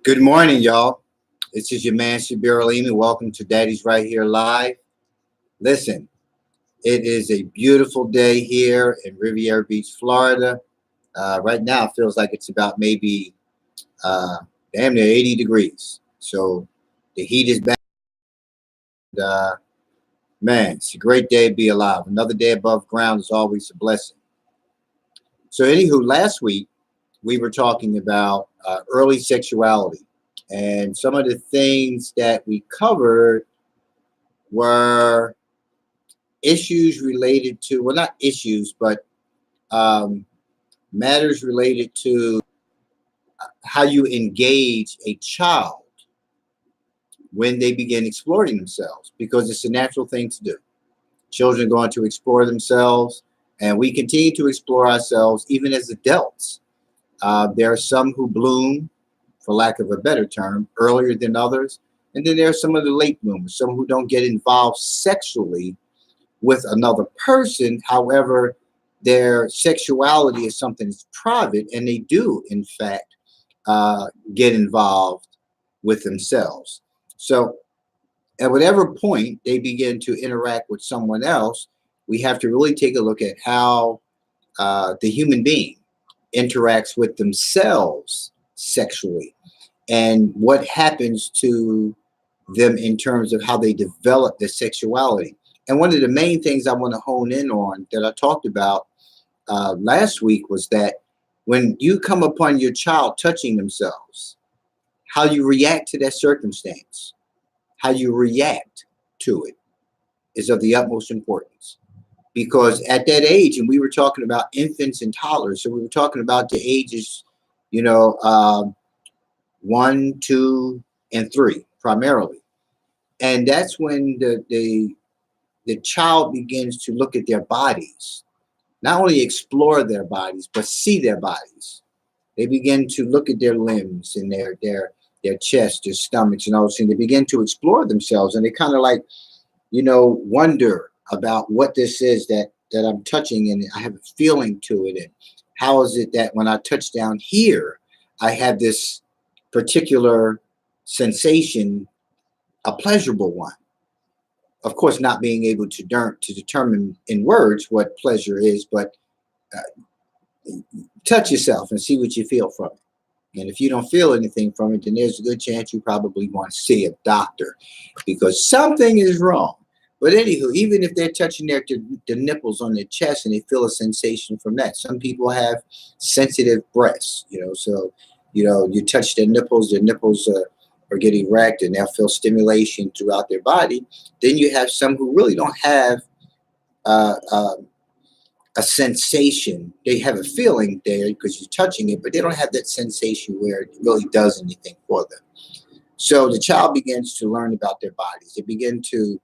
Good morning, y'all. This is your man, reALITY. Welcome to Daddy's Right Here Live. Listen, it is a beautiful day here in Riviera Beach, Florida. Right now, it feels like it's about maybe damn near 80 degrees. So the heat is back. Uh, Man, it's a great day to be alive. Another day above ground is always a blessing. So, anywho, last week we were talking about early sexuality. And some of the things that we covered were issues related to, well, not issues, but matters related to how you engage a child when they begin exploring themselves, because it's a natural thing to do. Children are going to explore themselves, and we continue to explore ourselves even as adults. There are some who bloom, for lack of a better term, earlier than others. And then there are some of the late bloomers, some who don't get involved sexually with another person. However, their sexuality is something that's private, and they do, in fact, get involved with themselves. So at whatever point they begin to interact with someone else, we have to really take a look at how the human being interacts with themselves sexually and what happens to them in terms of how they develop their sexuality. And one of the main things I want to hone in on that I talked about last week was that when you come upon your child touching themselves, how you react to that circumstance, how you react to it is of the utmost importance. Because at that age, and we were talking about infants and toddlers, so we were talking about the ages, 1, 2, and 3 primarily. And that's when the child begins to look at their bodies, not only explore their bodies, but see their bodies. They begin to look at their limbs and their chest, their stomachs, and all those things. They begin to explore themselves, and they kind of like, wonder about what this is that I'm touching, and I have a feeling to it. And how is it that when I touch down here, I have this particular sensation, a pleasurable one? Of course, not being able to determine in words what pleasure is, but touch yourself and see what you feel from it. And if you don't feel anything from it, then there's a good chance you probably want to see a doctor, because something is wrong. But anywho, even if they're touching the nipples on their chest and they feel a sensation from that, some people have sensitive breasts, so you touch their nipples are getting wrecked, and they'll feel stimulation throughout their body. Then you have some who really don't have uh, uh, a sensation. They have a feeling there because you're touching it, but they don't have that sensation where it really does anything for them. So the child begins to learn about their bodies. They begin to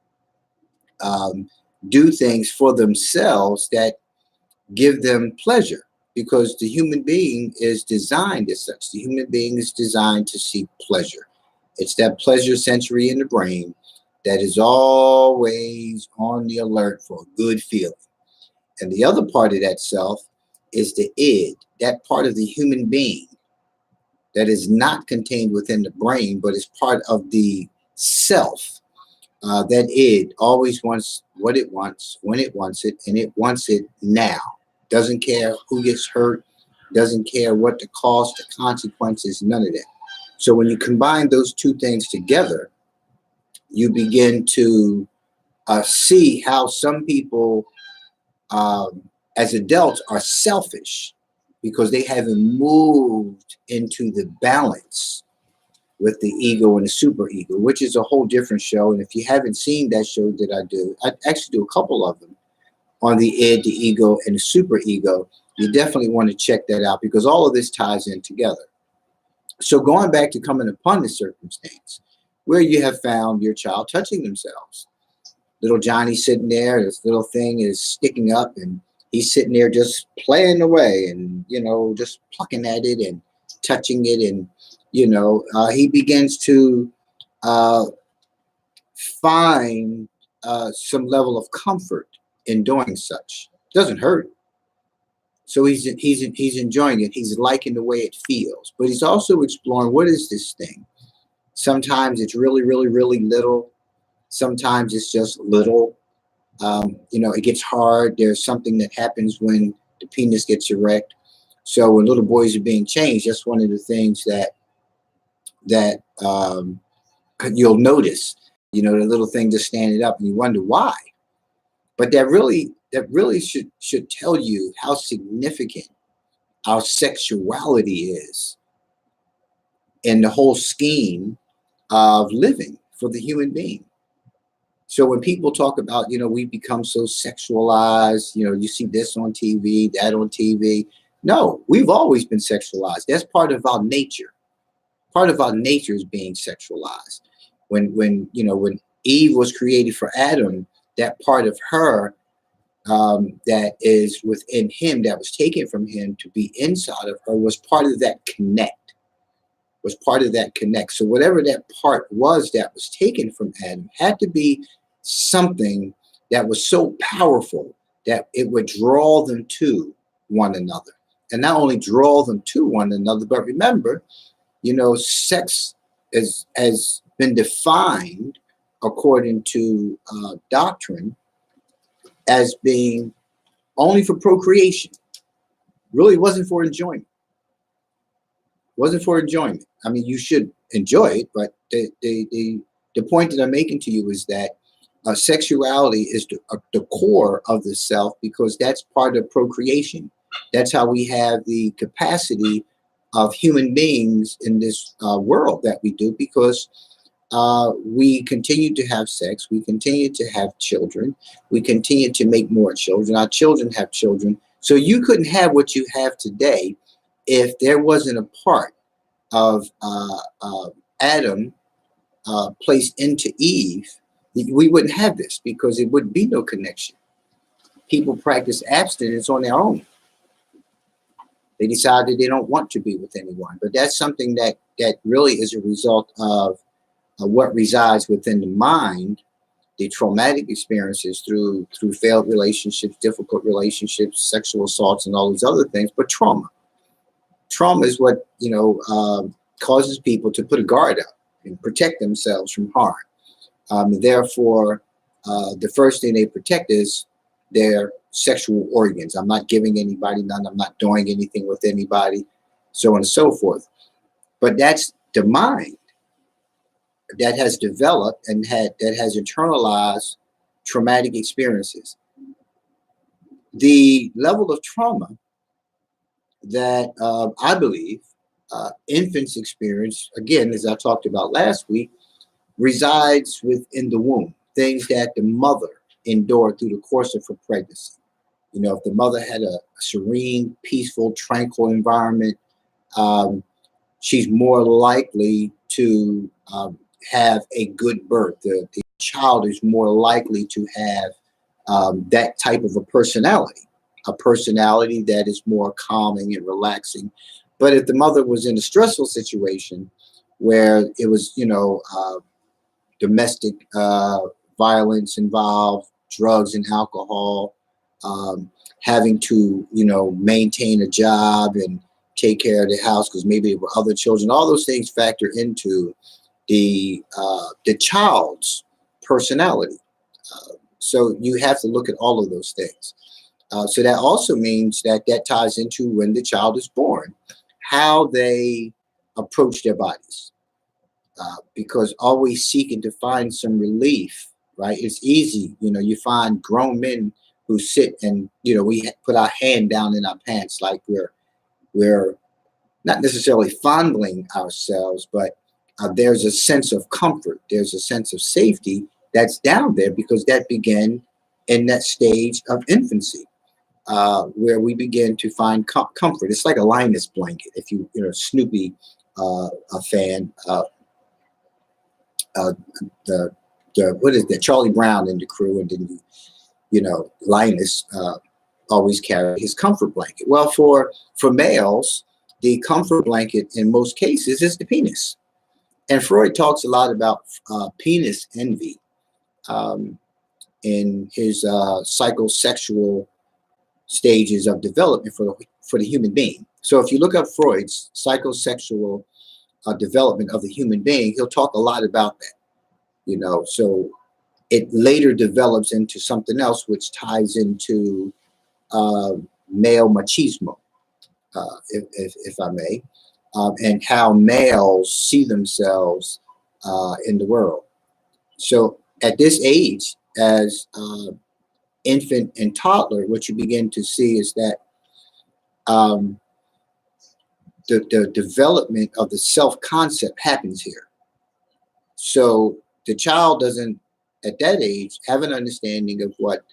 um, do things for themselves that give them pleasure, because the human being is designed as such. The human being is designed to seek pleasure. It's that pleasure sensory in the brain that is always on the alert for a good feeling. And the other part of that self is the id, that part of the human being that is not contained within the brain, but is part of the self. That id always wants what it wants, when it wants it, and it wants it now. Doesn't care who gets hurt, doesn't care what the cost, the consequences, none of that. So when you combine those two things together, you begin to see how some people, as adults, are selfish because they haven't moved into the balance with the ego and the super ego, which is a whole different show. And if you haven't seen that show that I actually do a couple of them on the id, the ego, and the super ego. You definitely want to check that out, because all of this ties in together. So going back to coming upon the circumstance where you have found your child touching themselves. Little Johnny sitting there, this little thing is sticking up, and he's sitting there just playing away and, just plucking at it and touching it. And, he begins to find some level of comfort in doing such. Doesn't hurt. So he's enjoying it. He's liking the way it feels, but he's also exploring, what is this thing? Sometimes it's really, really, really little. Sometimes it's just little. It gets hard. There's something that happens when the penis gets erect. So when little boys are being changed, that's one of the things that you'll notice. The little thing just standing up, and you wonder why. But that really should tell you how significant our sexuality is in the whole scheme of living for the human being. So when people talk about, we become so sexualized, you see this on TV, that on TV. No, we've always been sexualized. That's part of our nature. Part of our nature is being sexualized. When Eve was created for Adam, that part of her that is within him, that was taken from him to be inside of her, was part of that connect. So whatever that part was that was taken from Adam had to be something that was so powerful that it would draw them to one another. And not only draw them to one another, but remember, sex has been defined according to doctrine as being only for procreation. Really wasn't for enjoyment. I mean, you should enjoy it, but the point that I'm making to you is that sexuality is the core of the self, because that's part of procreation. That's how we have the capacity of human beings in this world that we do, because we continue to have sex, we continue to have children, we continue to make more children, our children have children. So you couldn't have what you have today if there wasn't a part of Adam placed into Eve. We wouldn't have this, because it would be no connection. People practice abstinence on their own. They decide that they don't want to be with anyone, but that's something that really is a result of what resides within the mind, the traumatic experiences through failed relationships, difficult relationships, sexual assaults, and all these other things. But trauma is what causes people to put a guard up and protect themselves from harm. Therefore, the first thing they protect is their sexual organs. I'm not giving anybody none. I'm not doing anything with anybody, so on and so forth. But that's the mind that has developed and that has internalized traumatic experiences. The level of trauma that I believe infants experience, again, as I talked about last week, resides within the womb. Things that the mother endured through the course of her pregnancy. If the mother had a serene, peaceful, tranquil environment, she's more likely to have a good birth. The child is more likely to have that type of a personality that is more calming and relaxing. But if the mother was in a stressful situation where it was, domestic violence involved, drugs and alcohol, having to, maintain a job and take care of the house because maybe there were other children, all those things factor into the child's personality. So you have to look at all of those things. So that also means that ties into when the child is born, how they approach their bodies. Because always seeking to find some relief, right? It's easy. You find grown men who sit and, we put our hand down in our pants like we're not necessarily fondling ourselves, but there's a sense of comfort. There's a sense of safety that's down there because that began in that stage of infancy, where we begin to find comfort. It's like a Linus blanket. If you're a Snoopy a fan, the what is that? Charlie Brown and the crew, and then Linus always carry his comfort blanket. Well, for males, the comfort blanket in most cases is the penis. And Freud talks a lot about penis envy in his psychosexual stages of development for the human being. So if you look up Freud's psychosexual development of the human being, he'll talk a lot about that. You know, so it later develops into something else, which ties into male machismo, if I may, and how males see themselves in the world. So at this age, as infant and toddler, what you begin to see is that the development of the self-concept happens here. So the child doesn't, at that age, have an understanding of what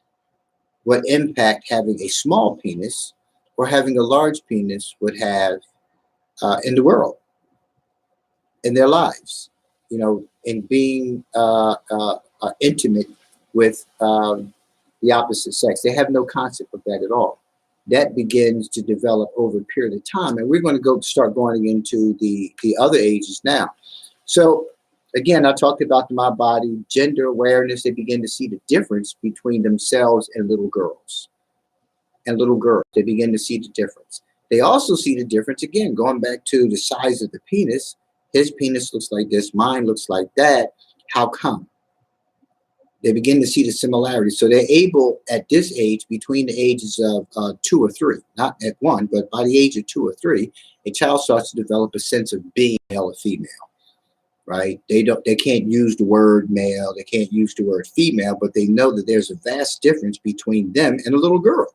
impact having a small penis or having a large penis would have in the world, in their lives, you know, in being intimate with the opposite sex. They have no concept of that at all. That begins to develop over a period of time. And we're going to start going into the other ages now. So again, I talked about my body, gender awareness. They begin to see the difference between themselves and little girls. And little girls, they begin to see the difference. They also see the difference, again, going back to the size of the penis. His penis looks like this, mine looks like that. How come? They begin to see the similarities. So they're able, at this age, between the ages of 2 or 3, not at 1, but by the age of 2 or 3, a child starts to develop a sense of being male or female, right? They can't use the word male, they can't use the word female, but they know that there's a vast difference between them and a little girl.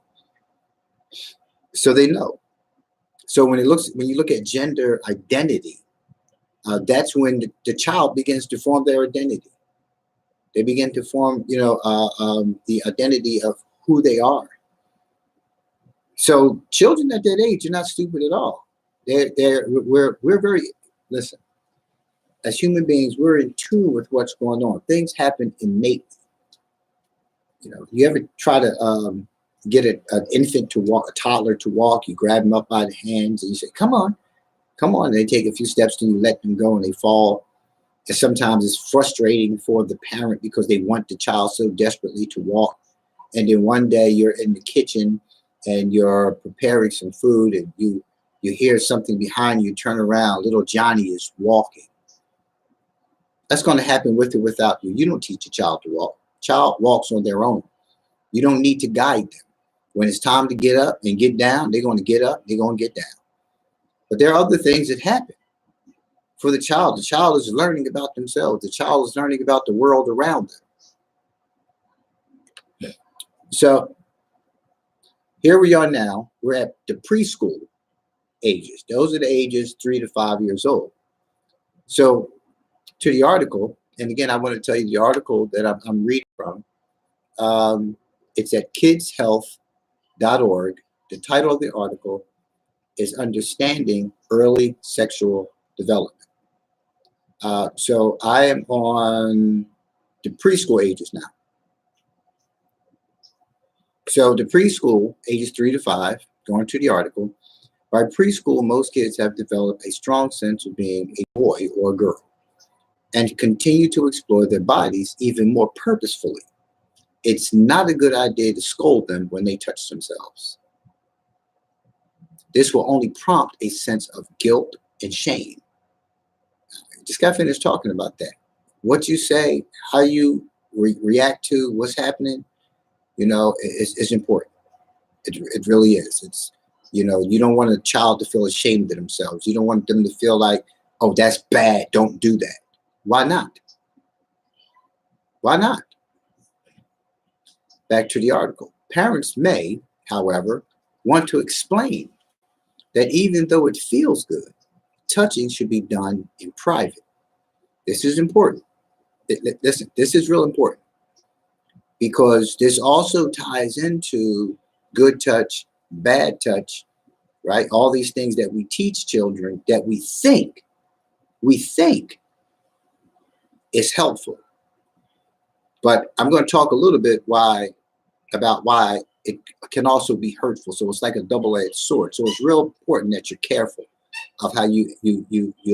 So they know. So when you look at gender identity, that's when the child begins to form their identity. They begin to form, you know, the identity of who they are. So children at that age are not stupid at all. We're very, listen, as human beings, we're in tune with what's going on. Things happen innately. You know, you ever try to get an infant to walk, a toddler to walk, you grab them up by the hands and you say, come on, come on. And they take a few steps and you let them go and they fall. And sometimes it's frustrating for the parent because they want the child so desperately to walk. And then one day you're in the kitchen and you're preparing some food and you hear something behind you, turn around, little Johnny is walking. That's going to happen with or without you. You don't teach a child to walk. Child walks on their own. You don't need to guide them. When it's time to get up and get down, they're going to get up, they're going to get down. But there are other things that happen for the child. The child is learning about themselves. The child is learning about the world around them. So here we are now. We're at the preschool ages. Those are the ages 3 to 5 years old. So to the article, and again, I want to tell you the article that I'm reading from. It's at kidshealth.org. The title of the article is Understanding Early Sexual Development. So I am on the preschool ages now. So the preschool, ages 3 to 5, going to the article. By preschool, most kids have developed a strong sense of being a boy or a girl and continue to explore their bodies even more purposefully. It's not a good idea to scold them when they touch themselves. This will only prompt a sense of guilt and shame. Just got finished talking about that. What you say, how you react to what's happening, you know, is important. It really is. It's, you know, you don't want a child to feel ashamed of themselves. You don't want them to feel like, oh, that's bad, don't do that. Why not? Why not? Back to the article. Parents may, however, want to explain that even though it feels good, touching should be done in private. This is important. Listen, this is real important because this also ties into good touch, bad touch, right? All these things that we teach children that we think is helpful. But I'm going to talk a little bit about why it can also be hurtful. So it's like a double-edged sword. So it's real important that you're careful of how you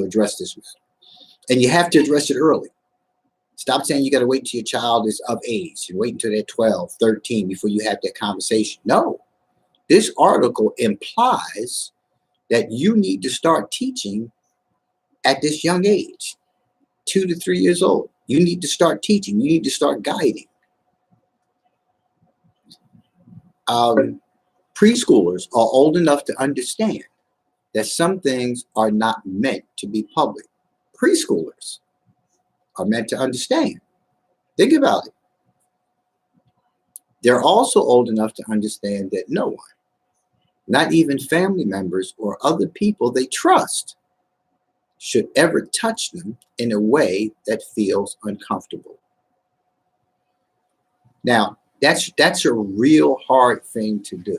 address this matter. And you have to address it early. Stop saying you got to wait till your child is of age and wait until they're 12, 13 before you have that conversation. No, This article implies that you need to start teaching at this young age, 2 to 3 years old. You need to start teaching. You need to start guiding. Preschoolers are old enough to understand that some things are not meant to be public. Preschoolers are meant to understand. Think about it. They're also old enough to understand that no one, not even family members or other people they trust, should ever touch them in a way that feels uncomfortable. Now, that's a real hard thing to do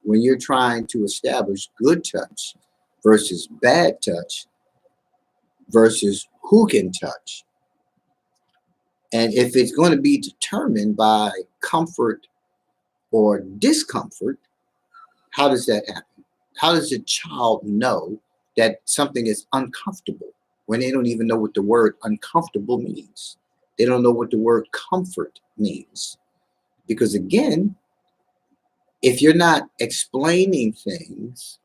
when you're trying to establish good touch versus bad touch versus who can touch. And if it's going to be determined by comfort or discomfort, how does that happen? How does a child know that something is uncomfortable when they don't even know what the word uncomfortable means? They don't know what the word comfort means. Because again, if you're not explaining things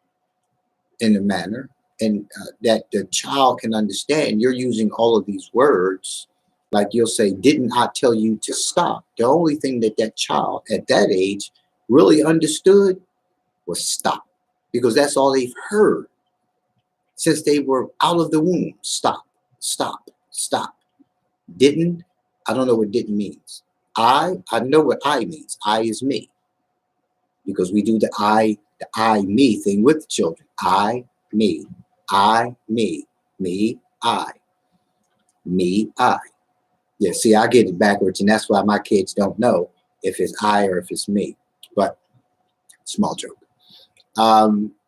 in a manner and that the child can understand, you're using all of these words. Like you'll say, didn't I tell you to stop? The only thing that that child at that age really understood was stop, because that's all they've heard since they were out of the womb. Stop, stop, stop. Didn't, I don't know what didn't means. I know what I means. I is me, because we do the I me thing with the children. I, me, me, I, me, I. Yeah, see, I get it backwards, and that's why my kids don't know if it's I or if it's me. But small joke.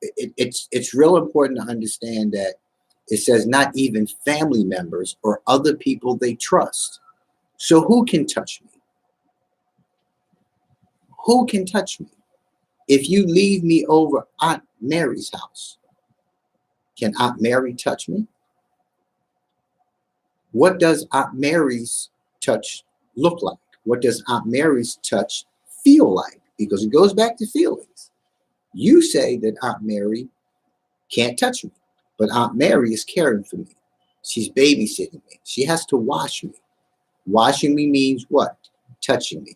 It's real important to understand that it says not even family members or other people they trust. So who can touch me? Who can touch me? If you leave me over Aunt Mary's house, can Aunt Mary touch me? What does Aunt Mary's touch look like? What does Aunt Mary's touch feel like? Because it goes back to feelings. You say that Aunt Mary can't touch me, but Aunt Mary is caring for me. She's babysitting me. She has to wash me. Washing me means what? Touching me.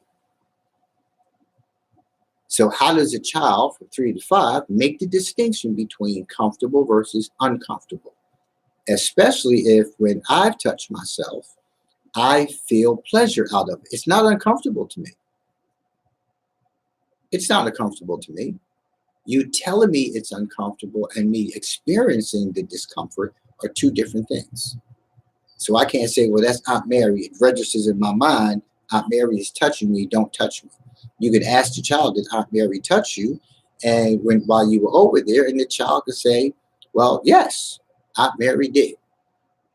So how does a child from 3 to 5 make the distinction between comfortable versus uncomfortable? Especially if when I've touched myself, I feel pleasure out of it. It's not uncomfortable to me. It's not uncomfortable to me. You telling me it's uncomfortable and me experiencing the discomfort are two different things. So I can't say, well, that's Aunt Mary. It registers in my mind. Aunt Mary is touching me. Don't touch me. You could ask the child, did Aunt Mary touch you? And while you were over there, and the child could say, well, yes, Aunt Mary did.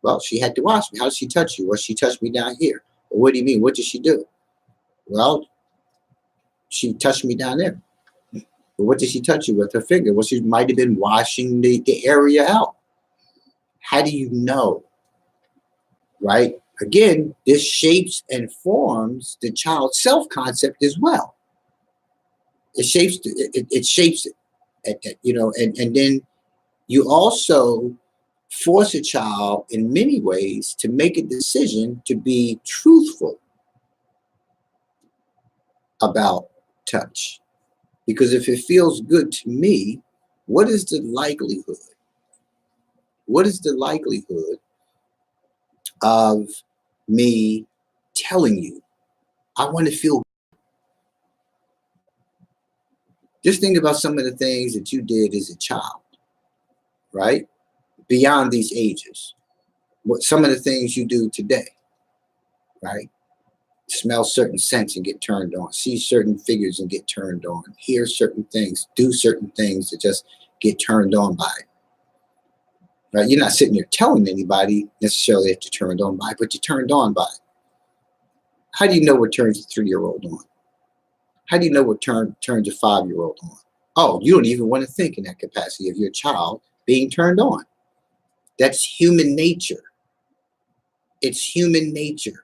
Well, she had to wash me. How did she touch you? Well, she touched me down here. Well, what do you mean? What did she do? Well, she touched me down there. But what did she touch you with? Her finger? Well, she might have been washing the area out. How do you know? Right? Again, this shapes and forms the child's self-concept as well. It shapes it, you know, and then you also force a child in many ways to make a decision to be truthful about touch. Because if it feels good to me, what is the likelihood? What is the likelihood of me telling you, I want to feel? Just think about some of the things that you did as a child, right? Beyond these ages. What some of the things you do today, right? Smell certain scents and get turned on, see certain figures and get turned on, hear certain things, do certain things that just get turned on by it. Right? You're not sitting there telling anybody necessarily that you're turned on by it, but you're turned on by it. How do you know what turns a 3-year-old on? How do you know what turns a 5-year-old on? Oh, you don't even want to think in that capacity of your child being turned on. That's human nature. It's human nature.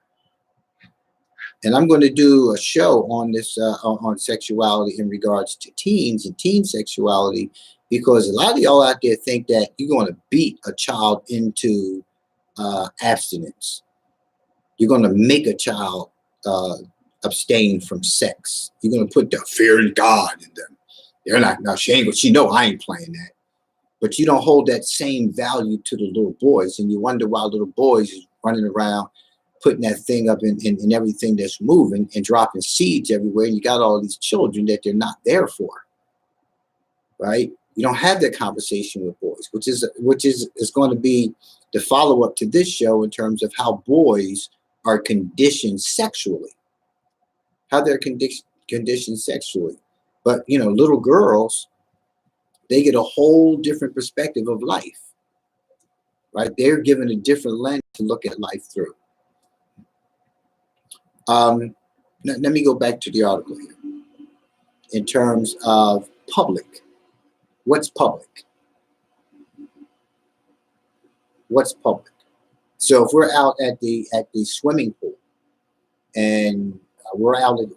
And I'm going to do a show on this, on sexuality in regards to teens and teen sexuality, because a lot of y'all out there think that you're going to beat a child into abstinence. You're going to make a child abstain from sex. You're going to put the fear in God in them. They're not ashamed, but she know I ain't playing that. But you don't hold that same value to the little boys, and you wonder why little boys is running around putting that thing up in everything that's moving and dropping seeds everywhere. And you got all these children that they're not there for, right? You don't have that conversation with boys, which is going to be the follow-up to this show in terms of how boys are conditioned sexually, how they're conditioned sexually. But, you know, little girls, they get a whole different perspective of life, right? They're given a different lens to look at life through. Let me go back to the article here. In terms of public, what's public? What's public? So if we're out at the swimming pool, and we're out at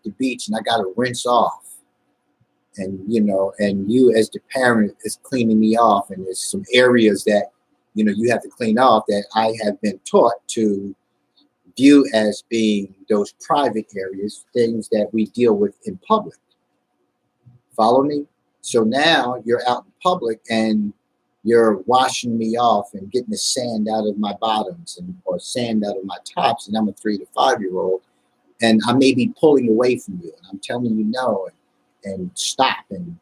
the beach, and I got to rinse off, and you know, and you as the parent is cleaning me off, and there's some areas that you know you have to clean off that I have been taught to view as being those private areas, things that we deal with in public. Follow me? So now you're out in public and you're washing me off and getting the sand out of my bottoms or sand out of my tops, and I'm a 3 to 5 year old, and I may be pulling away from you, and I'm telling you no and stop, and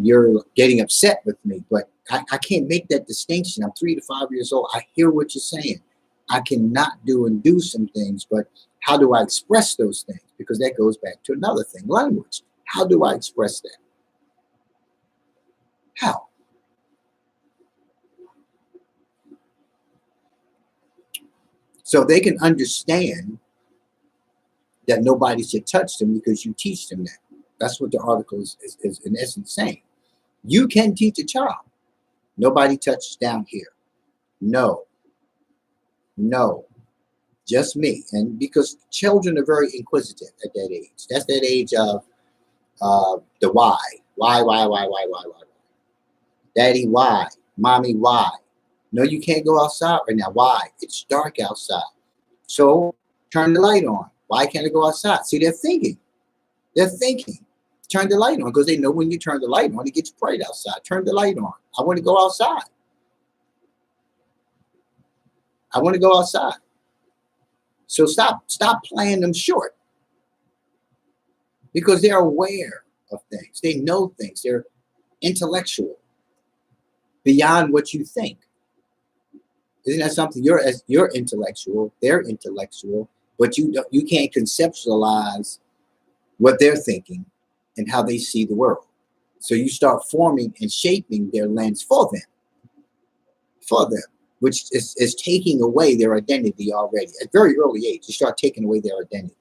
you're getting upset with me, but I can't make that distinction. I'm 3 to 5 years old. I hear what you're saying. I cannot do some things, but how do I express those things? Because that goes back to another thing, language. How do I express that? How? So they can understand that nobody should touch them because you teach them that. That's what the article is in essence saying. You can teach a child. Nobody touches down here. No, just me. And because children are very inquisitive at that age. That's that age of the why. Why? Daddy, why? Mommy, why? No, you can't go outside right now. Why? It's dark outside. So turn the light on. Why can't I go outside? See, they're thinking. Turn the light on, because they know when you turn the light on, it gets bright outside. Turn the light on. I want to go outside. So stop playing them short, because they're aware of things. They know things. They're intellectual beyond what you think. Isn't that something? You're intellectual. They're intellectual, but you can't conceptualize what they're thinking and how they see the world. So you start forming and shaping their lens for them, which is taking away their identity already. At a very early age, you start taking away their identity.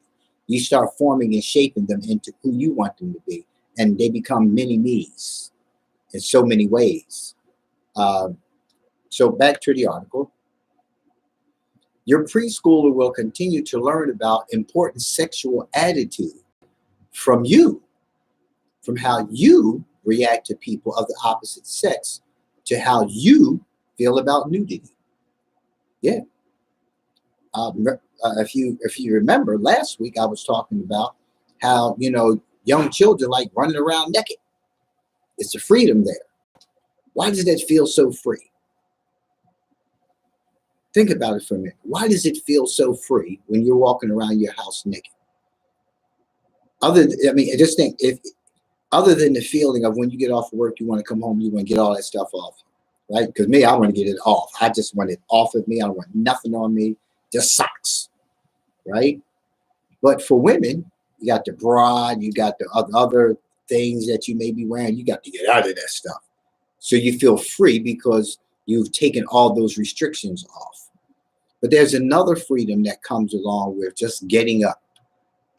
You start forming and shaping them into who you want them to be, and they become mini me's in so many ways. So back to the article. Your preschooler will continue to learn about important sexual attitude from you, from how you react to people of the opposite sex, to how you feel about nudity. Yeah. If you remember last week, I was talking about how, you know, young children like running around naked. It's a freedom there. Why does that feel so free? Think about it for a minute. Why does it feel so free when you're walking around your house naked? Just think, other than the feeling of when you get off of work, you want to come home, you want to get all that stuff off, right? Because me, I want to get it off. I just want it off of me. I don't want nothing on me, just socks, right? But for women, you got the bra, you got the other things that you may be wearing. You got to get out of that stuff. So you feel free because you've taken all those restrictions off. But there's another freedom that comes along with just getting up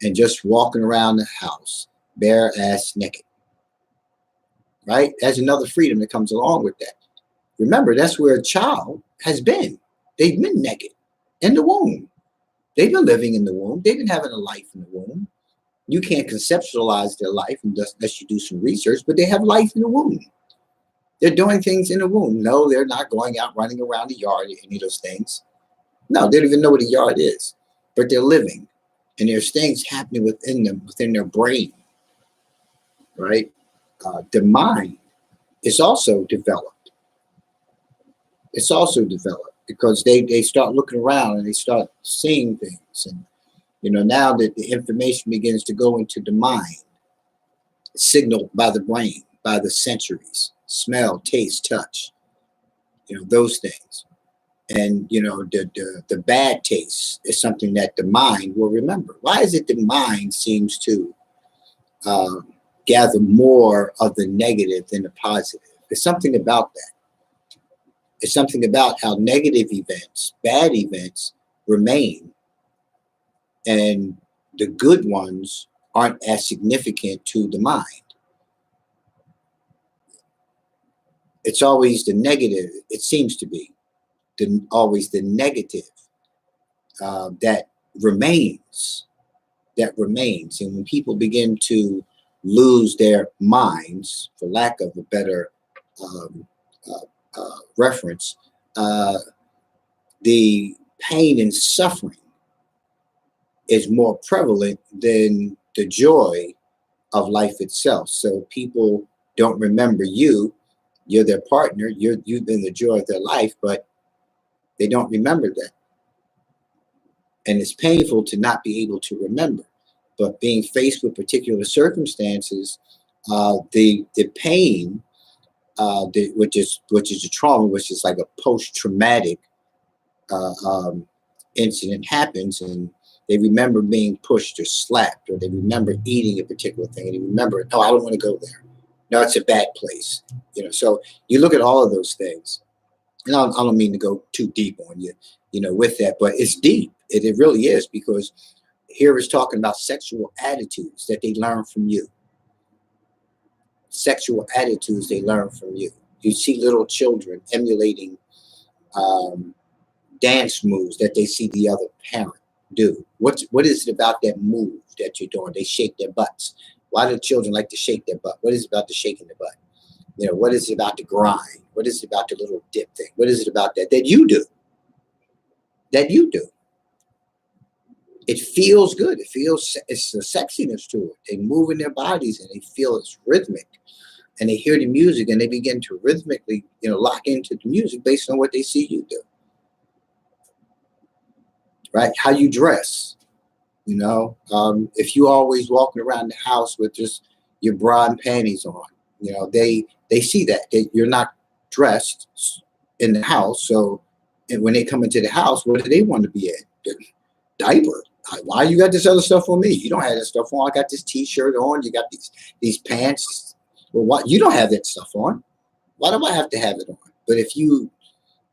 and just walking around the house bare ass naked, right? There's another freedom that comes along with that. Remember, that's where a child has been. They've been naked in the womb. They've been living in the womb. They've been having a life in the womb. You can't conceptualize their life unless you do some research, but they have life in the womb. They're doing things in the womb. No, they're not going out running around the yard, any of those things. No, they don't even know what a yard is, but they're living. And there's things happening within them, within their brain, right? The mind is also developed. It's also developed because they start looking around and they start seeing things. And, you know, now that the information begins to go into the mind, signaled by the brain, by the sensories, smell, taste, touch, you know, those things. And, you know, the bad taste is something that the mind will remember. Why is it the mind seems to gather more of the negative than the positive? There's something about that. It's something about how negative events, bad events remain, and the good ones aren't as significant to the mind. It's always the negative, it seems to be, always the negative that remains. And when people begin to lose their minds, for lack of a better reference, the pain and suffering is more prevalent than the joy of life itself. So people don't remember you. You're their partner. You've been the joy of their life, but they don't remember that. And it's painful to not be able to remember. But being faced with particular circumstances, the pain, which is a trauma, which is like a post-traumatic incident happens, and they remember being pushed or slapped, or they remember eating a particular thing, and they remember, no, I don't want to go there. No, it's a bad place. You know, so you look at all of those things. And I don't mean to go too deep on you, you know, with that, but it's deep. It really is, because here is talking about sexual attitudes that they learn from you. Sexual attitudes they learn from you. You see little children emulating dance moves that they see the other parent do. What is it about that move that you're doing? They shake their butts. Why do children like to shake their butt? What is it about the shaking the butt? You know, what is it about the grind? What is it about the little dip thing? What is it about that you do? That you do. It feels good. It feels, it's a sexiness to it. They move in their bodies and they feel it's rhythmic. And they hear the music and they begin to rhythmically, you know, lock into the music based on what they see you do. Right? How you dress. You know, if you always walking around the house with just your bra and panties on, you know, they see that you're not dressed in the house. So and when they come into the house, what do they want to be in? Diaper. Why you got this other stuff on me? You don't have that stuff on. I got this T-shirt on. You got these pants. Well, what? You don't have that stuff on. Why do I have to have it on? But if you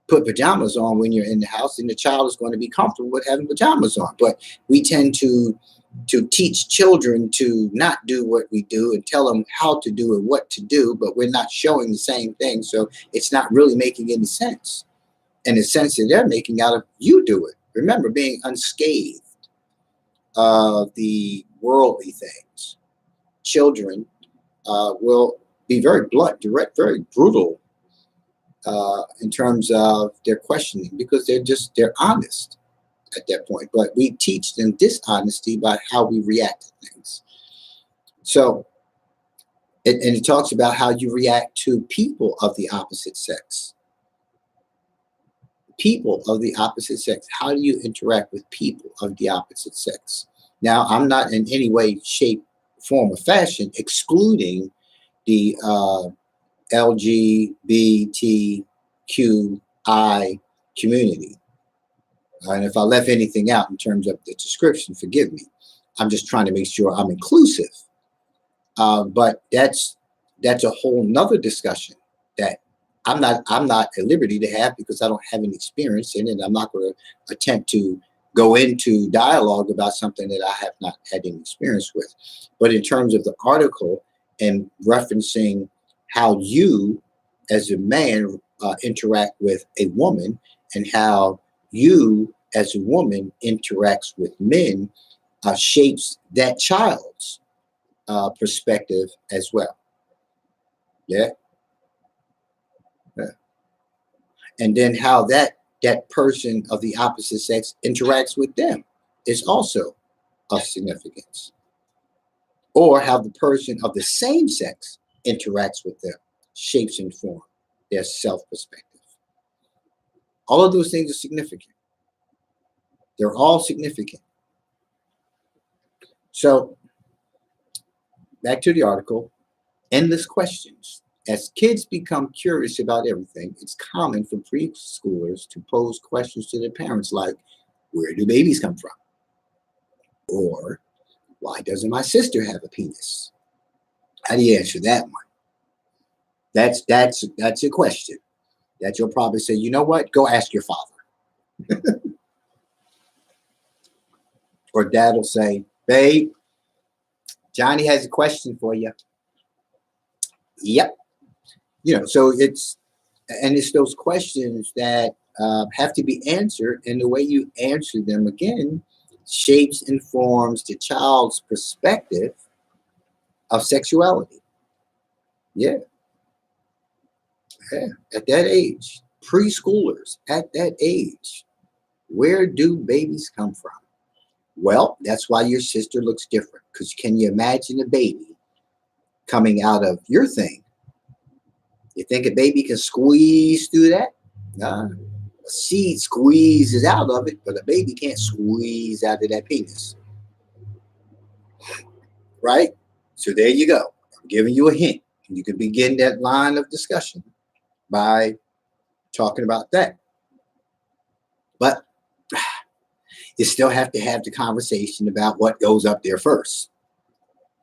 put pajamas on when you're in the house, then the child is going to be comfortable with having pajamas on. But we tend to teach children to not do what we do and tell them how to do and what to do, but we're not showing the same thing. So it's not really making any sense. And the sense that they're making out of you do it. Remember, being unscathed of the worldly things. Children will be very blunt, direct, very brutal in terms of their questioning, because they're honest at that point. But we teach them dishonesty by how we react to things. So, and it talks about how you react to people of the opposite sex. People of the opposite sex. How do you interact with people of the opposite sex? Now, I'm not in any way, shape, form, or fashion excluding the LGBTQI community. And if I left anything out in terms of the description, forgive me. I'm just trying to make sure I'm inclusive. But that's a whole nother discussion that I'm not at liberty to have, because I don't have any experience in it. I'm not going to attempt to go into dialogue about something that I have not had any experience with. But in terms of the article and referencing how you as a man interact with a woman, and how you as a woman interacts with men shapes that child's perspective as well. Yeah. Yeah. And then how that person of the opposite sex interacts with them is also of significance. Or how the person of the same sex interacts with them shapes and form their self-perspective. All of those things are significant. They're all significant. So back to the article, endless questions. As kids become curious about everything, it's common for preschoolers to pose questions to their parents like, where do babies come from? Or, why doesn't my sister have a penis? How do you answer that one? That's a question that you'll probably say, you know what? Go ask your father. Or dad will say, babe, Johnny has a question for you. Yep. So it's those questions that have to be answered, and the way you answer them, again, shapes and forms the child's perspective of sexuality. Yeah. At that age, preschoolers at that age, where do babies come from? Well, that's why your sister looks different, because can you imagine a baby coming out of your thing? You think a baby can squeeze through that? A seed squeezes out of it, but a baby can't squeeze out of that penis. Right? So there you go. I'm giving you a hint. You can begin that line of discussion by talking about that. But you still have to have the conversation about what goes up there first.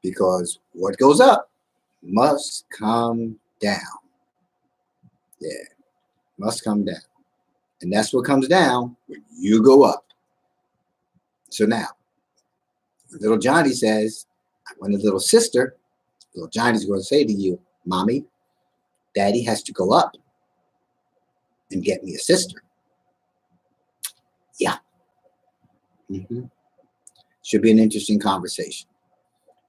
Because what goes up must come down. Yeah, must come down. And that's what comes down when you go up. So now, little Johnny says, I want a little sister. Little Johnny's going to say to you, Mommy, Daddy has to go up and get me a sister. Yeah. Should be an interesting conversation.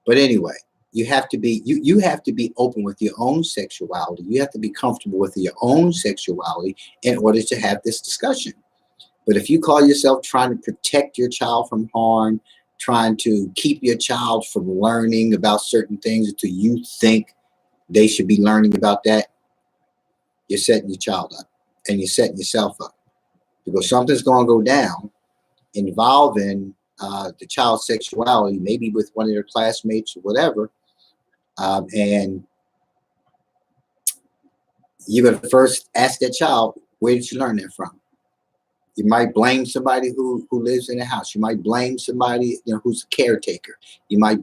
But anyway, you have to be you have to be open with your own sexuality. You have to be comfortable with your own sexuality in order to have this discussion. But if you call yourself trying to protect your child from harm, trying to keep your child from learning about certain things until you think they should be learning about that, you're setting your child up and you're setting yourself up, because something's going to go down involving the child's sexuality, maybe with one of their classmates or whatever. And you're going to first ask that child, where did you learn that from? You might blame somebody who lives in the house. You might blame somebody who's a caretaker. You might,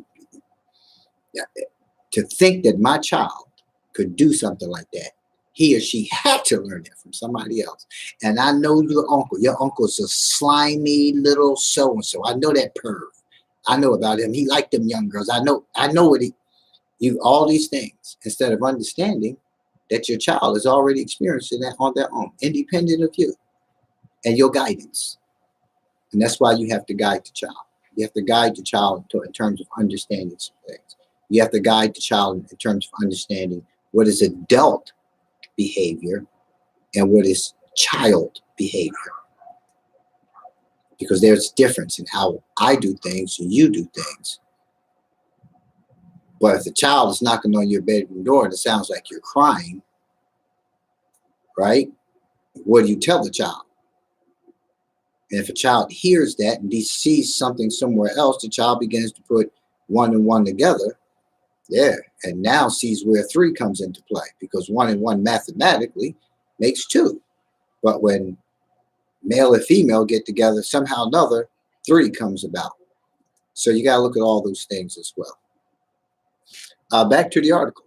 to think that my child could do something like that, he or she had to learn that from somebody else. And I know your uncle. Your uncle's a slimy little so-and-so. I know that perv. I know about him. He liked them young girls. I know what you all these things, instead of understanding that your child is already experiencing that on their own, independent of you and your guidance. And that's why you have to guide the child. You have to guide the child in terms of understanding some things. You have to guide the child in terms of understanding what is adult behavior and what is child behavior. Because there's a difference in how I do things and you do things. But if the child is knocking on your bedroom door and it sounds like you're crying, right? What do you tell the child? And if a child hears that and he sees something somewhere else, the child begins to put one and one together. Yeah, and now sees where 3 comes into play, because 1 and 1 mathematically makes 2. But when male and female get together, somehow or another, 3 comes about. So you got to look at all those things as well. Back to the article.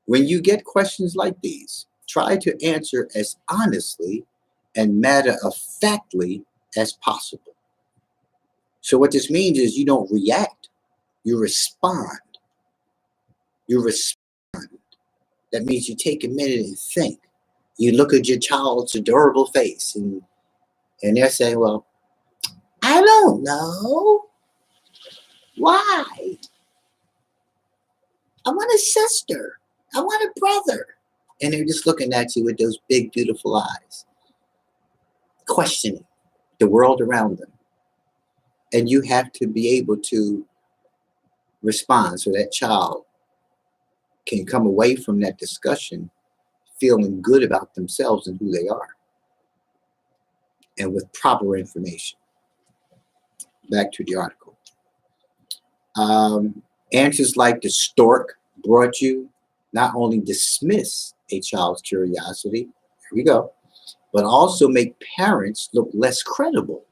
When you get questions like these, try to answer as honestly and matter-of-factly as possible. So what this means is you don't react, you respond. You respond. That means you take a minute and think. You look at your child's adorable face and they're saying, well, I don't know. Why? I want a sister. I want a brother. And they're just looking at you with those big, beautiful eyes, questioning the world around them. And you have to be able to respond so that child can come away from that discussion feeling good about themselves and who they are, and with proper information. Back to the article. Answers like the stork brought you not only dismiss a child's curiosity, here we go, but also make parents look less credible.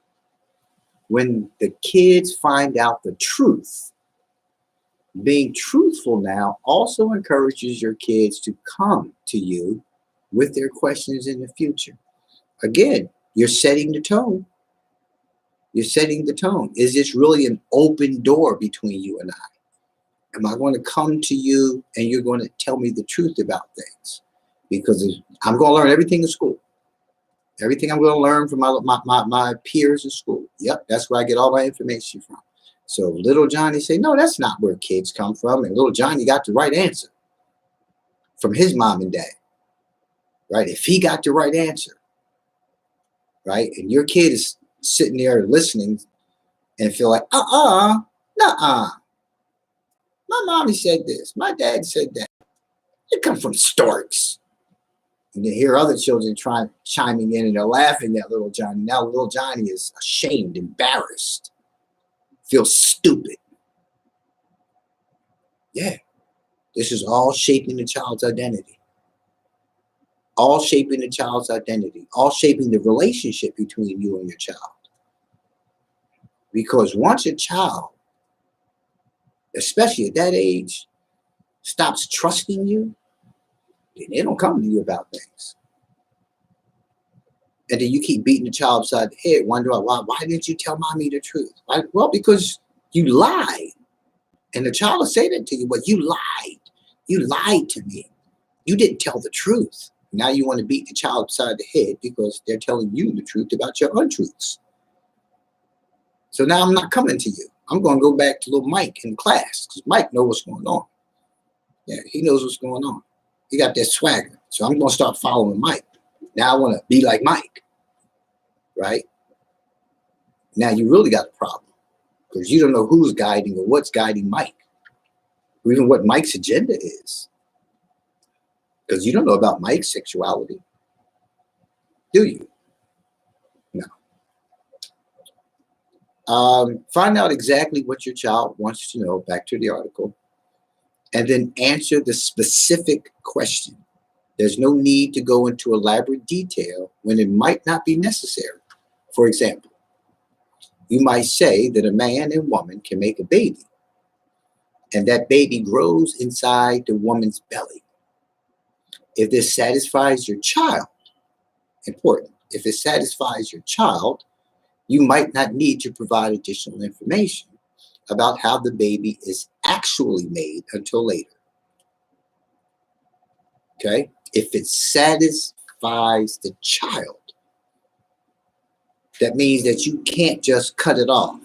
When the kids find out the truth, being truthful now also encourages your kids to come to you with their questions in the future. Again, you're setting the tone. You're setting the tone. Is this really an open door between you and I? Am I going to come to you and you're going to tell me the truth about things? Because I'm going to learn everything in school. Everything I'm going to learn from my peers in school. Yep, that's where I get all my information from. So little Johnny say, no, that's not where kids come from. And little Johnny got the right answer from his mom and dad, right? If he got the right answer, right? And your kid is sitting there listening and feel like, nuh-uh. My mommy said this. My dad said that. It comes from storks. And you hear other children chiming in and they're laughing at little Johnny. Now little Johnny is ashamed, embarrassed, feels stupid. Yeah, this is all shaping the child's identity. All shaping the child's identity. All shaping the relationship between you and your child. Because once a child, especially at that age, stops trusting you, then they don't come to you about things. And then you keep beating the child upside the head, wondering why didn't you tell mommy the truth? Why? Well, because you lied. And the child will say that to you, but you lied. You lied to me. You didn't tell the truth. Now you want to beat the child upside the head because they're telling you the truth about your untruths. So now I'm not coming to you. I'm going to go back to little Mike in class because Mike knows what's going on. Yeah, he knows what's going on. He got that swagger. So I'm going to start following Mike. Now I want to be like Mike, right? Now you really got a problem because you don't know who's guiding or what's guiding Mike, or even what Mike's agenda is, because you don't know about Mike's sexuality, do you? No. Find out exactly what your child wants to know, back to the article, and then answer the specific question. There's no need to go into elaborate detail when it might not be necessary. For example, you might say that a man and woman can make a baby, and that baby grows inside the woman's belly. If this satisfies your child, important, if it satisfies your child, you might not need to provide additional information about how the baby is actually made until later. Okay? If it satisfies the child, that means that you can't just cut it off.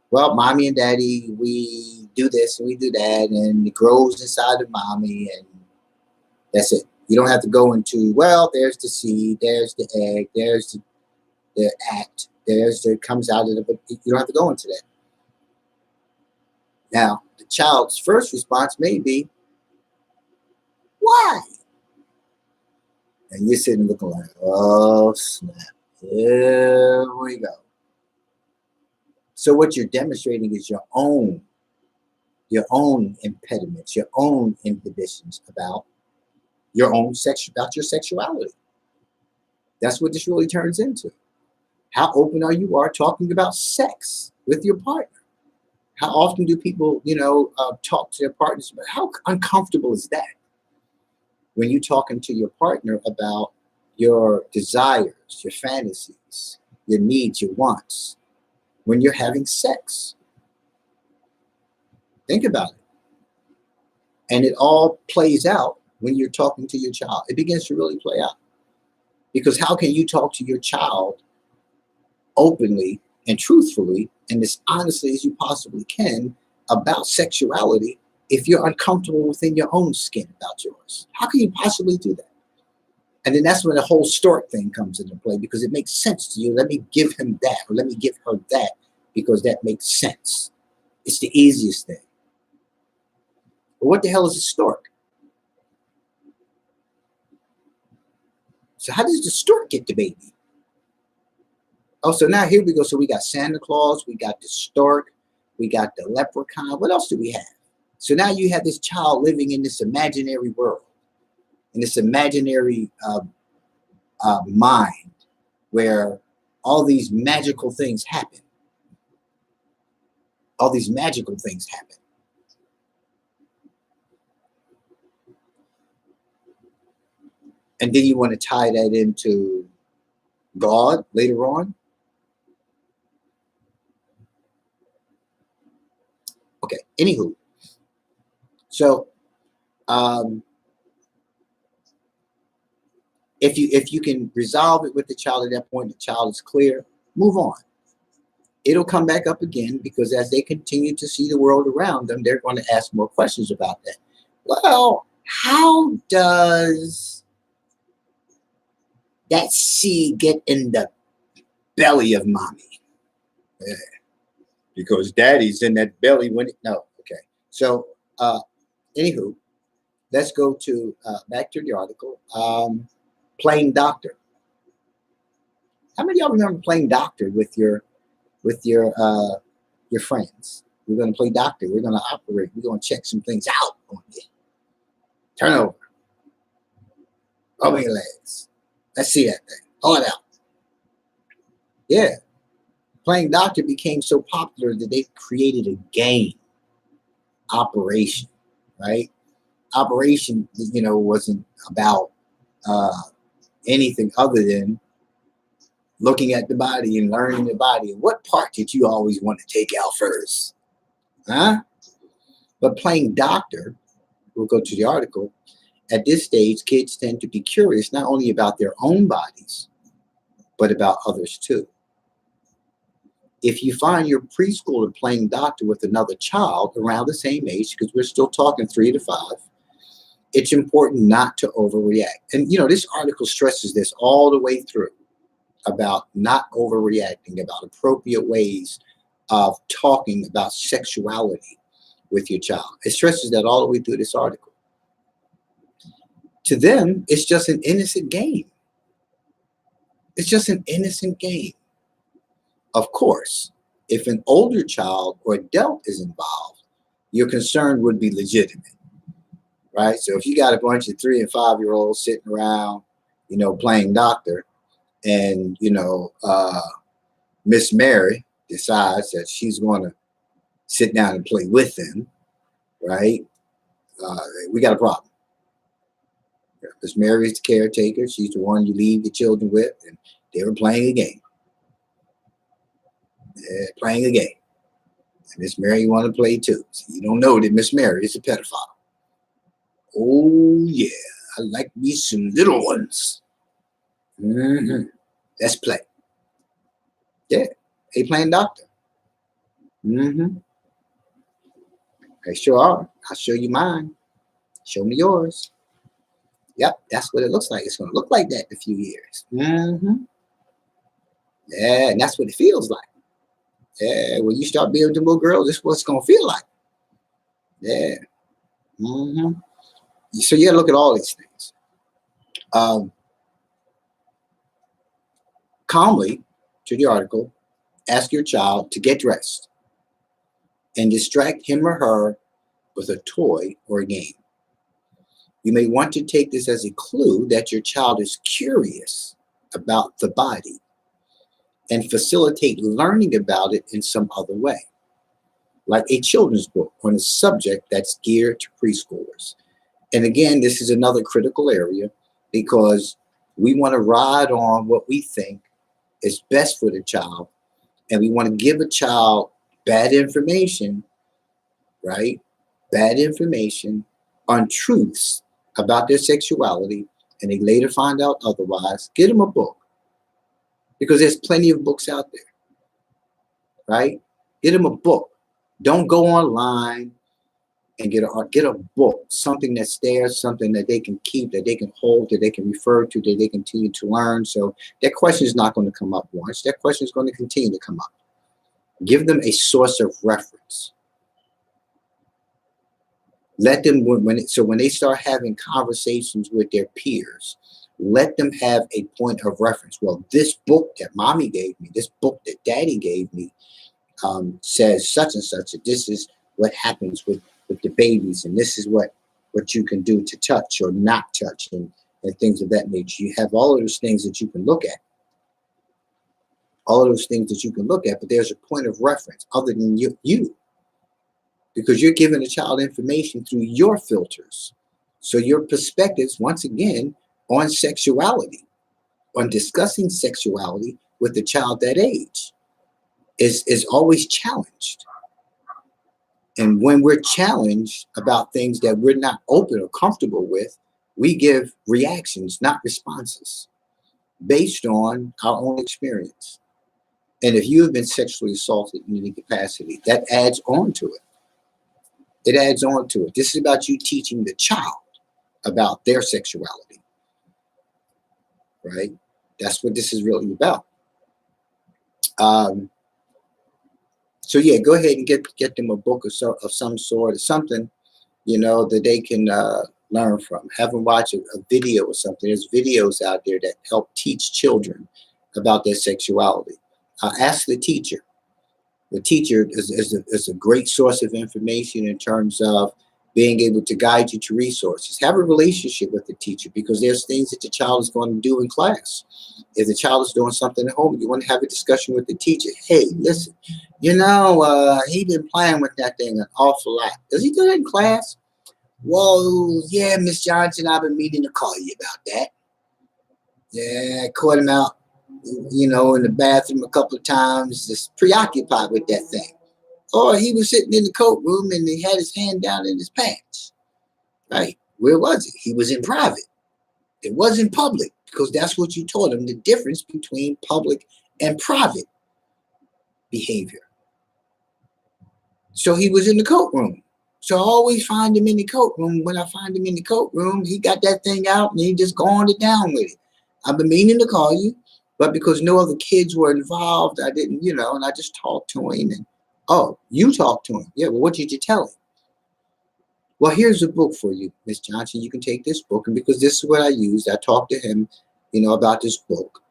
Well, mommy and daddy, we do this and we do that, and it grows inside of mommy, and that's it. You don't have to go into, well, there's the seed, there's the egg, there's the act, there's the comes out of the, you don't have to go into that. Now, the child's first response may be, why? And you're sitting looking like, oh, snap. Here we go. So what you're demonstrating is your own impediments, your own inhibitions about your own about your sexuality. That's what this really turns into. How open are you talking about sex with your partner? How often do people, talk to their partners about how uncomfortable is that? When you're talking to your partner about your desires, your fantasies, your needs, your wants, when you're having sex. Think about it. And it all plays out when you're talking to your child. It begins to really play out. Because how can you talk to your child openly and truthfully and as honestly as you possibly can about sexuality if you're uncomfortable within your own skin about yours? How can you possibly do that? And then that's when the whole stork thing comes into play, because it makes sense to you. Let me give him that, or let me give her that, because that makes sense. It's the easiest thing. But what the hell is a stork? So how does the stork get the baby? Oh, so now here we go. So we got Santa Claus, we got the stork, we got the leprechaun. What else do we have? So now you have this child living in this imaginary world, in this imaginary mind where all these magical things happen. All these magical things happen. And then you want to tie that into God later on. Okay, anywho. So if you can resolve it with the child at that point, the child is clear, move on. It'll come back up again, because as they continue to see the world around them, they're going to ask more questions about that. Well, how does that seed get in the belly of mommy? Yeah. Because daddy's in that belly when it, no, okay. So anywho, let's go to back to the article. Playing doctor. How many of y'all remember playing doctor with your friends? We're going to play doctor. We're going to operate. We're going to check some things out on you. Turn over. Open your legs. Let's see that thing. Pull it out. Yeah. Playing doctor became so popular that they created a game. Operation, right? Operation, wasn't about anything other than looking at the body and learning the body. What part did you always want to take out first? Huh? But playing doctor, we'll go to the article. At this stage, kids tend to be curious not only about their own bodies, but about others too. If you find your preschooler playing doctor with another child around the same age, because we're still talking 3 to 5, it's important not to overreact. And, this article stresses this all the way through about not overreacting, about appropriate ways of talking about sexuality with your child. It stresses that all the way through this article. To them, it's just an innocent game. It's just an innocent game. Of course, if an older child or adult is involved, your concern would be legitimate, right? So if you got a bunch of 3 and 5-year-olds sitting around, playing doctor, and, Miss Mary decides that she's going to sit down and play with them, right? We got a problem. Miss Mary is the caretaker. She's the one you leave the children with, and they were playing a game. Playing a game. And Miss Mary want to play too. So you don't know that Miss Mary is a pedophile. Oh yeah, I like me some little ones. Let's play. Yeah, they playing doctor. They sure are. I'll show you mine. Show me yours. Yep, that's what it looks like. It's going to look like that in a few years. Yeah, and that's what it feels like. Yeah, when you start being with the little girl, this is what it's going to feel like. Yeah. So you got to look at all these things. Calmly, to the article, ask your child to get dressed and distract him or her with a toy or a game. You may want to take this as a clue that your child is curious about the body and facilitate learning about it in some other way, like a children's book on a subject that's geared to preschoolers. And again, this is another critical area, because we want to ride on what we think is best for the child, and we want to give a child bad information, right? Bad information, untruths about their sexuality, and they later find out otherwise. Get them a book. because there's plenty of books out there, right? Get them a book. Don't go online and get a book, something that's there, something that they can keep, that they can hold, that they can refer to, that they continue to learn. So that question is not going to come up once. That question is going to continue to come up. Give them a source of reference. Let them, when they start having conversations with their peers, let them have a point of reference. Well, this book that mommy gave me, this book that daddy gave me, says such and such. This is what happens with the babies, and this is what you can do to touch or not touch, and things of that nature. You have all of those things that you can look at. All of those things that you can look at, but there's a point of reference other than you. Because you're giving a child information through your filters. So your perspectives, once again, on sexuality, on discussing sexuality with the child that age is always challenged. And when we're challenged about things that we're not open or comfortable with, we give reactions, not responses, based on our own experience. And if you have been sexually assaulted in any capacity, that adds on to it. It adds on to it. This is about you teaching the child about their sexuality, right? That's what this is really about. So yeah, go ahead and get them a book of some sort, or something, that they can learn from. Have them watch a video or something. There's videos out there that help teach children about their sexuality. Ask the teacher. The teacher is a great source of information in terms of being able to guide you to resources. Have a relationship with the teacher, because there's things that the child is going to do in class. If the child is doing something at home, you want to have a discussion with the teacher. Hey, listen, he been playing with that thing an awful lot. Does he do that in class? Well, yeah, Miss Johnson, I've been meaning to call you about that. Yeah, I caught him out, in the bathroom a couple of times, just preoccupied with that thing. Or he was sitting in the coat room and he had his hand down in his pants. Right? Where was he? He was in private. It wasn't public, because that's what you taught him, the difference between public and private behavior. So he was in the coat room. So I always find him in the coat room. When I find him in the coat room, he got that thing out and he just gone it down with it. I've been meaning to call you, but because no other kids were involved, I didn't, and I just talked to him. And, oh, you talked to him. Yeah, well, what did you tell him? Well, here's a book for you, Miss Johnson. You can take this book. And because this is what I used, I talked to him, about this book.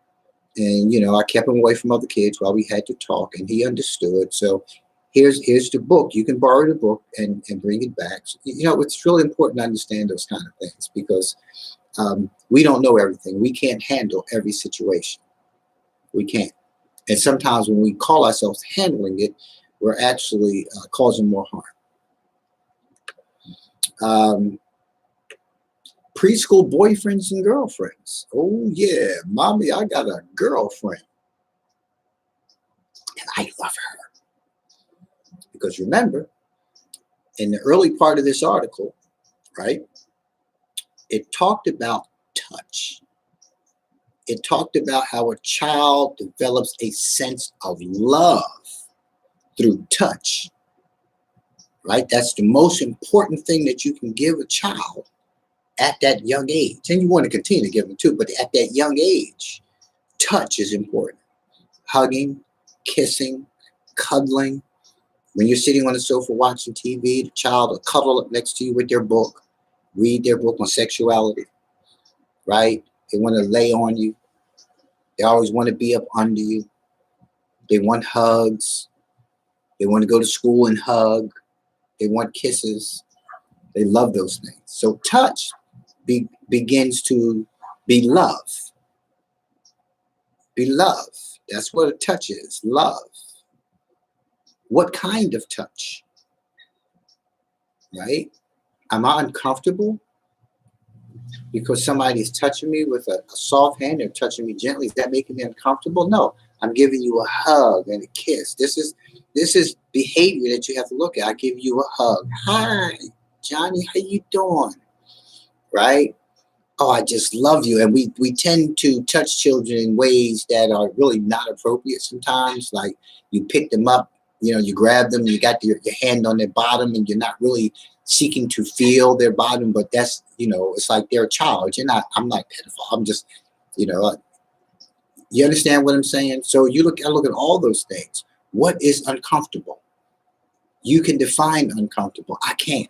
And, I kept him away from other kids while we had to talk, and he understood. So here's the book. You can borrow the book and bring it back. So, it's really important to understand those kind of things, because we don't know everything. We can't handle every situation. We can't. And sometimes when we call ourselves handling it, we're actually causing more harm. Preschool boyfriends and girlfriends. Oh yeah, mommy, I got a girlfriend. And I love her. Because remember, in the early part of this article, right, it talked about touch. It talked about how a child develops a sense of love through touch. Right? That's the most important thing that you can give a child at that young age. And you want to continue to give them too, but at that young age, touch is important. Hugging, kissing, cuddling. When you're sitting on the sofa watching TV, the child will cuddle up next to you with their book, read their book on sexuality. Right? They want to lay on you. They always want to be up under you. They want hugs. They want to go to school and hug. They want kisses. They love those things. So touch begins to be love. Be love. That's what a touch is, love. What kind of touch? Right? Am I uncomfortable because somebody is touching me with a soft hand? They're touching me gently. Is that making me uncomfortable? No. I'm giving you a hug and a kiss. This is behavior that you have to look at. I give you a hug. Hi, Johnny, how you doing? Right? oh, I just love you. And we tend to touch children in ways that are really not appropriate sometimes. Like you pick them up, you grab them, you got your hand on their bottom, and you're not really seeking to feel their bottom, but that's, it's like they're a child. I'm not pedophile. I'm just, you understand what I'm saying? So I look at all those things. What is uncomfortable? You can define uncomfortable. I can't.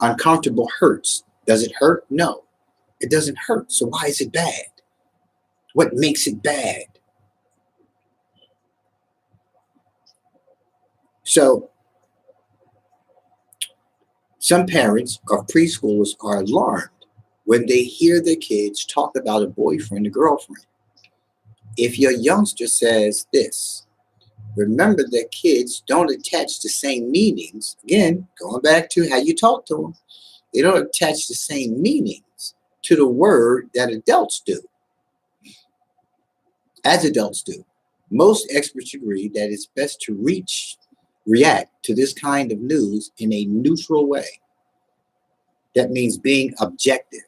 Uncomfortable hurts. Does it hurt? No, it doesn't hurt. So why is it bad? What makes it bad? So some parents of preschoolers are alarmed when they hear their kids talk about a boyfriend or girlfriend. If your youngster says this, remember that kids don't attach the same meanings. Again, going back to how you talk to them, they don't attach the same meanings to the word that adults do. As adults do. Most experts agree that it's best to react to this kind of news in a neutral way. That means being objective.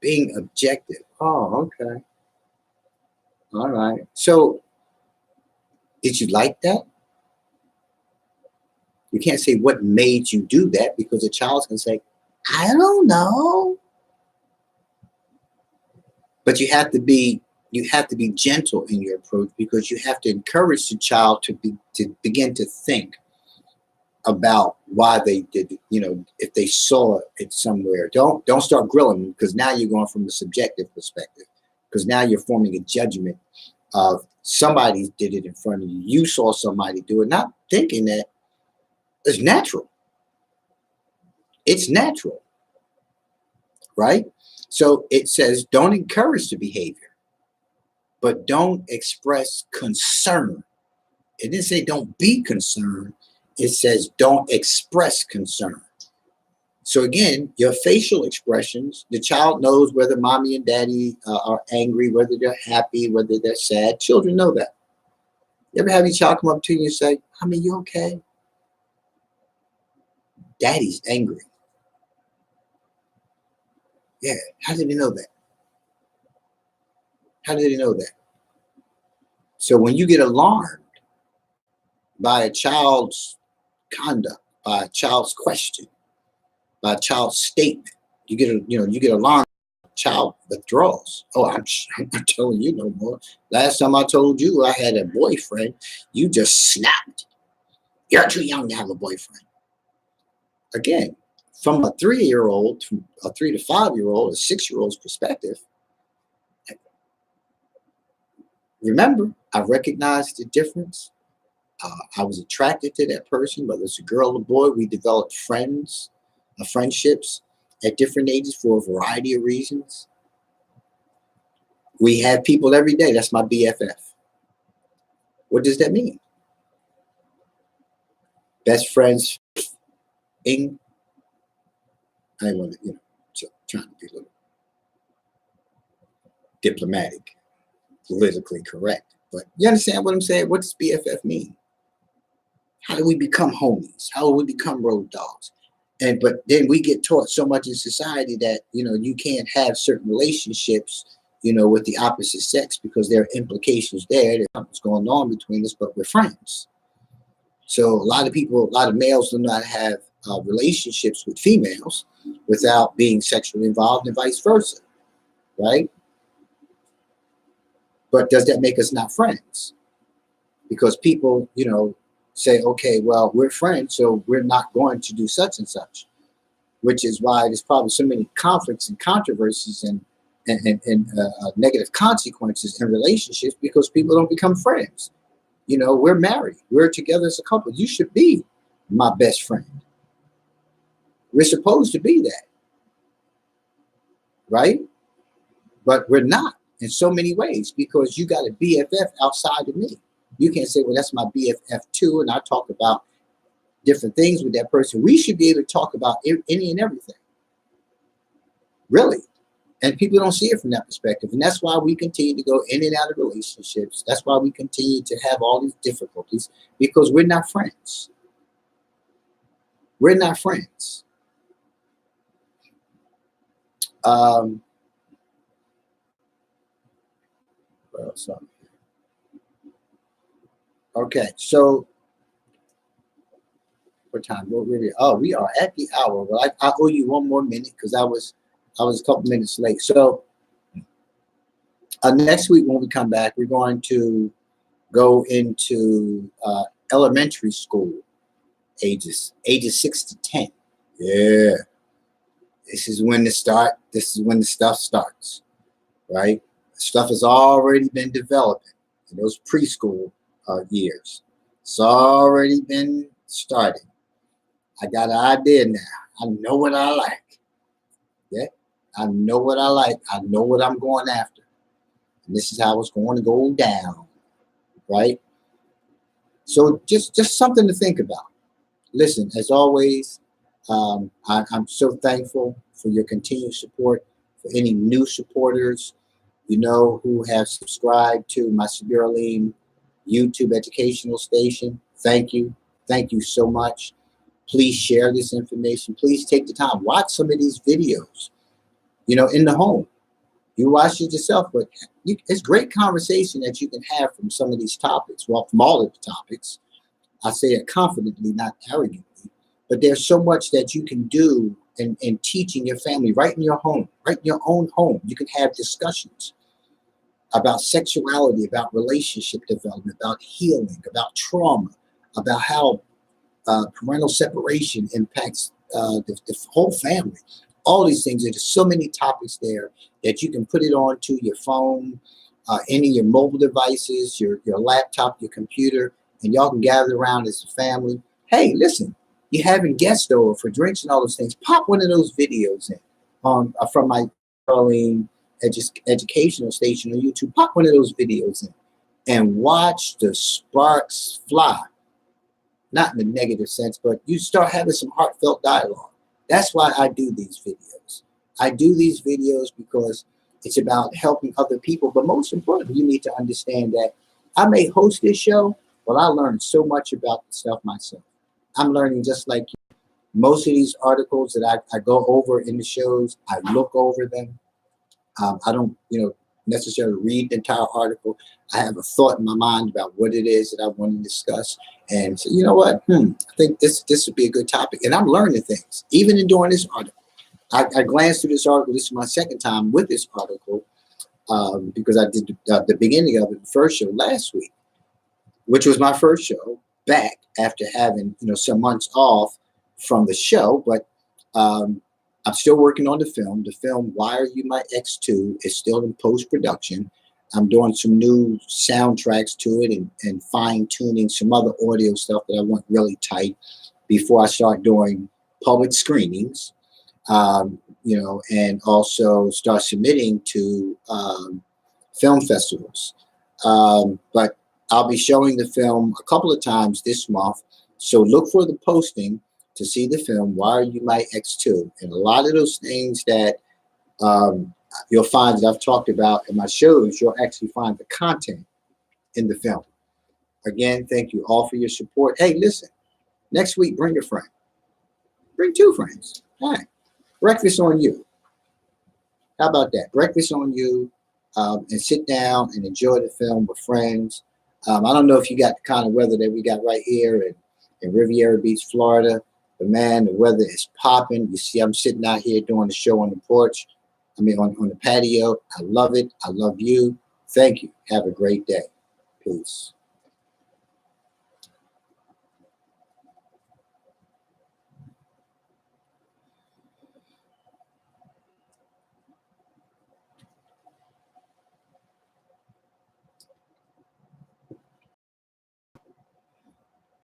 Being objective. Oh, okay. All right. So, did you like that? You can't say what made you do that, because a child's going to say, I don't know. But you have to be gentle in your approach, because you have to encourage the child to begin to think about why they did it. If they saw it somewhere, don't start grilling them, because now you're going from a subjective perspective, because now you're forming a judgment of somebody did it in front of you. You saw somebody do it, not thinking that it's natural. It's natural, right? So it says don't encourage the behavior, but don't express concern. It didn't say don't be concerned. It says don't express concern. So again, your facial expressions, the child knows whether mommy and daddy are angry, whether they're happy, whether they're sad. Children know that. You ever have your child come up to you and say, honey, you okay? Daddy's angry. Yeah. How did he know that? How did he know that? So when you get alarmed by a child's conduct, by a child's question, by a child's statement, you get alarmed. Child withdraws. Oh, I'm not telling you no more. Last time I told you I had a boyfriend, you just snapped. You're too young to have a boyfriend. Again, from a 3-year-old, from a 3 to 5-year-old, a 6-year-old's perspective, remember, I recognized the difference. I was attracted to that person, whether it's a girl or boy. We developed friendships at different ages for a variety of reasons. We have people every day. That's my BFF. What does that mean? Best friends. I want to, trying to be a little diplomatic, politically correct. But you understand what I'm saying? What does BFF mean? How do we become homies? How do we become road dogs? But then we get taught so much in society that, you can't have certain relationships, with the opposite sex, because there are implications there. There's something's going on between us, but we're friends. So a lot of males do not have relationships with females without being sexually involved, and vice versa, right? But does that make us not friends? Because people, say, okay, well, we're friends, so we're not going to do such and such, which is why there's probably so many conflicts and controversies and negative consequences in relationships, because people don't become friends. We're married. We're together as a couple. You should be my best friend. We're supposed to be that, right? But we're not in so many ways, because you got a BFF outside of me. You can't say, well, that's my BFF too, and I talk about different things with that person. We should be able to talk about any and everything, really. And people don't see it from that perspective. And that's why we continue to go in and out of relationships. That's why we continue to have all these difficulties, because we're not friends. We're not friends. Um, well, so, okay, so what time? What really? Oh, we are at the hour. Well, I owe you one more minute because I was a couple minutes late. So next week when we come back, we're going to go into elementary school ages 6 to 10. Yeah, this is when the start. This is when the stuff starts, right? Stuff has already been developing in those preschool years. It's already been starting. I got an idea now. I know what I like. Yeah, I know what I like. I know what I'm going after, and this is how it's going to go down, right? So just something to think about. Listen, as always, I'm so thankful for your continued support. For any new supporters, who have subscribed to my Severely YouTube educational station, thank you so much. Please share this information. Please take the time, watch some of these videos. In the home, you watch it yourself, but it's great conversation that you can have from some of these topics. Well, from all of the topics. I say it confidently, not arrogantly, but there's so much that you can do in teaching your family right in your home, right in your own home. You can have discussions about sexuality, about relationship development, about healing, about trauma, about how parental separation impacts the whole family. All these things. There's so many topics there that you can put it onto your phone, any of your mobile devices, your laptop, your computer, and y'all can gather around as a family. Hey, listen, you're having guests over for drinks and all those things. Pop one of those videos in from my educational station on YouTube. Pop one of those videos in and watch the sparks fly. Not in a negative sense, but you start having some heartfelt dialogue. That's why I do these videos. I do these videos because it's about helping other people. But most importantly, you need to understand that I may host this show, but I learned so much about the stuff myself. I'm learning just like you. Most of these articles that I go over in the shows, I look over them. I don't, necessarily read the entire article. I have a thought in my mind about what it is that I want to discuss. And so, you know what? I think this would be a good topic. And I'm learning things, even in doing this article. I glanced through this article. This is my second time with this article because I did the beginning of it, the first show last week, which was my first show back after having, some months off from the show. But I'm still working on the film. The film, Why Are You My X2, is still in post-production. I'm doing some new soundtracks to it and fine-tuning some other audio stuff that I want really tight before I start doing public screenings, and also start submitting to film festivals. But I'll be showing the film a couple of times this month. So look for the posting to see the film, Why Are You My X2? And a lot of those things that you'll find that I've talked about in my shows, you'll actually find the content in the film. Again, thank you all for your support. Hey, listen, next week, bring a friend. Bring 2 friends. All right. Breakfast on you. How about that? Breakfast on you, and sit down and enjoy the film with friends. I don't know if you got the kind of weather that we got right here in Riviera Beach, Florida. But man, the weather is popping. You see, I'm sitting out here doing the show on the porch. On the patio. I love it. I love you. Thank you. Have a great day. Peace.